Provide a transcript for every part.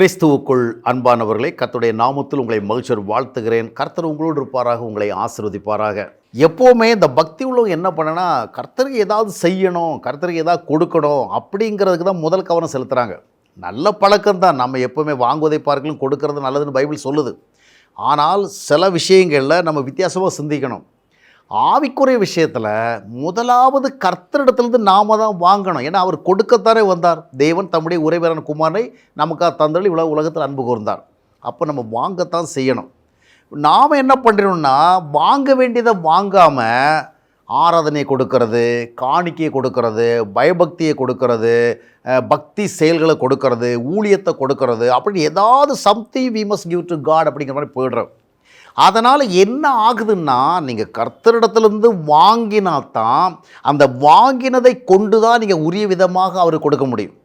கிறிஸ்துவுக்குள் அன்பானவர்களே, கர்த்தருடைய நாமத்தில் உங்களை மகிழ்ச்சியோடு வாழ்த்துகிறேன். கர்த்தர் உங்களோடு இருப்பாராக, உங்களை ஆசீர்வதிப்பாராக. எப்போவுமே இந்த பக்தி உள்ளவங்க என்ன பண்ணனா, கர்த்தருக்கு ஏதாவது செய்யணும், கர்த்தருக்கு ஏதாவது கொடுக்கணும் அப்படிங்கிறதுக்கு தான் முதல் கவனம் செலுத்துகிறாங்க. நல்ல பழக்கம் தான், நம்ம எப்போவுமே வாங்குவதை பார்க்கலும் கொடுக்கறது நல்லதுன்னு பைபிள் சொல்லுது. ஆனால் சில விஷயங்களில் நம்ம வித்தியாசமாக சிந்திக்கணும். ஆவிக்குரிய விஷயத்தில் முதலாவது கர்த்தரிடத்துலேருந்து நாம் தான் வாங்கணும். ஏன்னா அவர் கொடுக்கத்தானே வந்தார். தேவன் தம்முடைய உறைவரான குமாரனை நமக்காக தந்தளி உலகத்தில் அன்பு கூர்ந்தார். அப்போ நம்ம வாங்கத்தான் செய்யணும். நாம் என்ன பண்ணுறோம்னா, வாங்க வேண்டியதை வாங்காமல் ஆராதனை கொடுக்கறது, காணிக்கையை கொடுக்கறது, பயபக்தியை கொடுக்கறது, பக்தி செயல்களை கொடுக்கறது, ஊழியத்தை கொடுக்கறது, அப்படி ஏதாவது something we must give to God அப்படிங்கிற மாதிரி போய்டுறோம். அதனால் என்ன ஆகுதுன்னா, நீங்கள் கர்த்தரிடத்துலேருந்து வாங்கினால்தான் அந்த வாங்கினதை கொண்டு தான் நீங்கள் உரிய விதமாக அவருக்கு கொடுக்க முடியும்.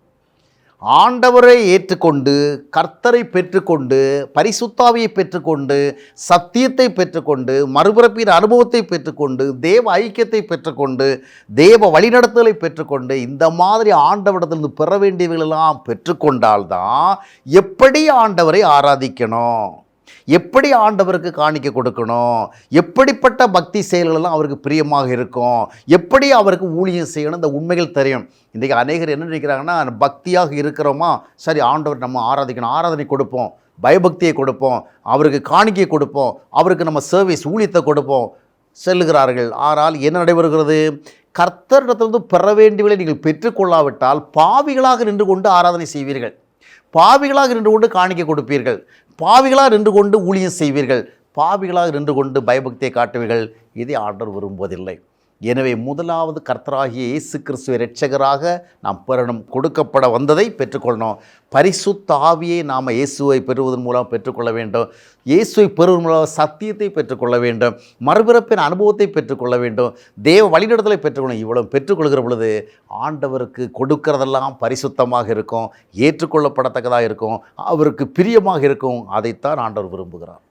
ஆண்டவரை ஏற்றுக்கொண்டு, கர்த்தரை பெற்றுக்கொண்டு, பரிசுத்தாவியை பெற்றுக்கொண்டு, சத்தியத்தை பெற்றுக்கொண்டு, மறுபிறப்பின் அனுபவத்தை பெற்றுக்கொண்டு, தேவ ஐக்கியத்தை பெற்றுக்கொண்டு, தேவ வழிநடத்தலை பெற்றுக்கொண்டு, இந்த மாதிரி ஆண்டவரிடத்திலிருந்து பெற வேண்டியவைகளெல்லாம் பெற்றுக்கொண்டால்தான் எப்படி ஆண்டவரை ஆராதிக்கணும், எப்படி ஆண்டவருக்கு காணிக்க கொடுக்கணும், எப்படிப்பட்ட பக்தி செயல்களெல்லாம் அவருக்கு பிரியமாக இருக்கும், எப்படி அவருக்கு ஊழியம் செய்யணும், இந்த உண்மைகள் தெரியும். இன்றைக்கி அநேகர் என்ன நினைக்கிறாங்கன்னா, பக்தியாக இருக்கிறோமா, சரி ஆண்டவர் நம்ம ஆராதிக்கணும், ஆராதனை கொடுப்போம், பயபக்தியை கொடுப்போம், அவருக்கு காணிக்கை கொடுப்போம், அவருக்கு நம்ம சர்வீஸ் ஊழியத்தை கொடுப்போம் செல்லுகிறார்கள். ஆனால் என்ன நடைபெறுகிறது? கர்த்தரிடத்திலிருந்து பெற வேண்டியவர்களை நீங்கள் பெற்றுக்கொள்ளாவிட்டால் பாவிகளாக நின்று கொண்டு ஆராதனை செய்வீர்கள், பாவிகளாக நின்று கொண்டு காணிக்கை கொடுப்பீர்கள், பாவிகளாக நின்று கொண்டு ஊழியம் செய்வீர்கள், பாவிகளாக நின்று கொண்டு பயபக்தியை காட்டுவீர்கள். இதை ஆண்டவர் விரும்புவதில்லை. எனவே முதலாவது கர்த்தராகிய இயேசு கிறிஸ்துவை இரட்சகராக நாம் பெறணும், கொடுக்கப்பட வந்ததை பெற்றுக்கொள்ளணும். பரிசுத்த ஆவியை நாம் இயேசுவை பெறுவதன் மூலம் பெற்றுக்கொள்ள வேண்டும். இயேசுவை பெறுவதன் மூலம் சத்தியத்தை பெற்றுக்கொள்ள வேண்டும், மறுபிறப்பின் அனுபவத்தை பெற்றுக்கொள்ள வேண்டும், தேவ வழிநடத்தலை பெற்றுக்கொள்ளணும். இவ்வளவு பெற்றுக்கொள்கிற பொழுது ஆண்டவருக்கு கொடுக்கறதெல்லாம் பரிசுத்தமாக இருக்கும், ஏற்றுக்கொள்ளப்படத்தக்கதாக இருக்கும், அவருக்கு பிரியமாக இருக்கும். அதைத்தான் ஆண்டவர் விரும்புகிறார்.